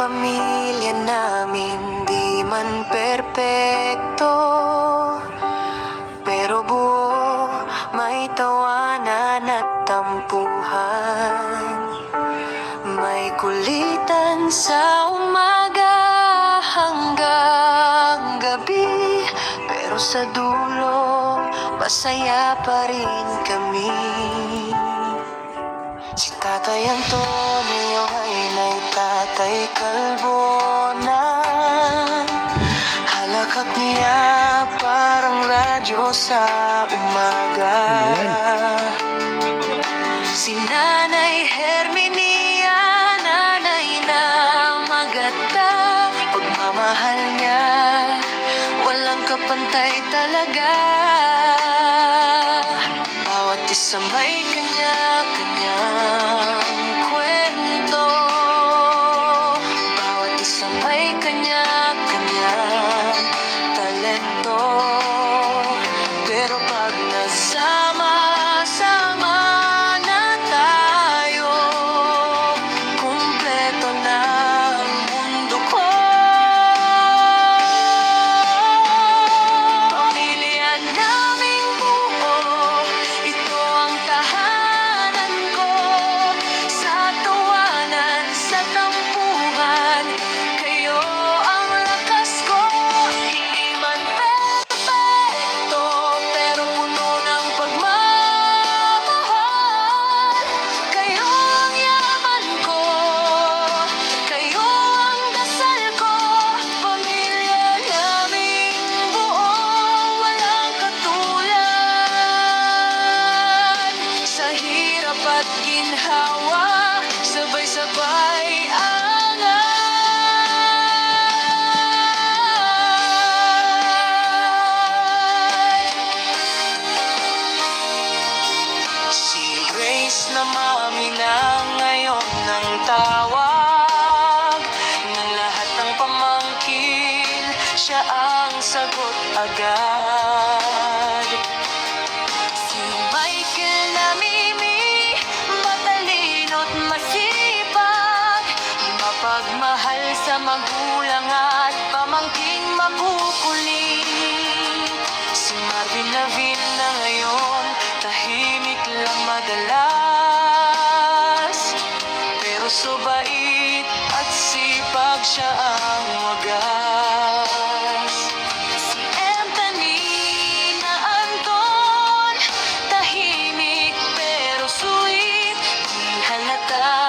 pamilya namin di man perpekto, pero buo, may tawanan at tampuhan. May kulitan sa umaga hanggang gabi, pero sa dulo, masaya pa rin kami. Si Tatay Antonio ay Tatay Kalbo na. Halakhak niya parang radyo sa umaga. Si Nanay Herminia, nanay na maganda. Pagmamahal niya, walang kapantay talaga. Bawat isa may kanya-kanyang kwento. Bawat isa may kanya-kanyang talento. Pero pag nasama-sama na tayo, kumpleto na ang mundo ko. Pamilya naming buo, ito ang tahanan ko. Sa tawanan, sa tampuhan, kayo ang lakas ko. Hindi man perfecto, pero puno ng pagmamahal. Kayo ang yaman ko, kayo ang dasal ko. Pamilya naming buo, walang katulad. Sa hirap at ginhawa, sabay-sabay angat. Si Grace na mami na ngayon ng tawag ng lahat ng pamangkin, siya ang sagot agad. Si Michael na Mimi, matalino't masipag, mapagmahal sa magulang at pamangking makukulit. Si Marvin Lavin na ngayon, tahimik lang madalas, pero subait at sipag siya ang wagas. Si Anthony na Anton, tahimik pero sweet, di halata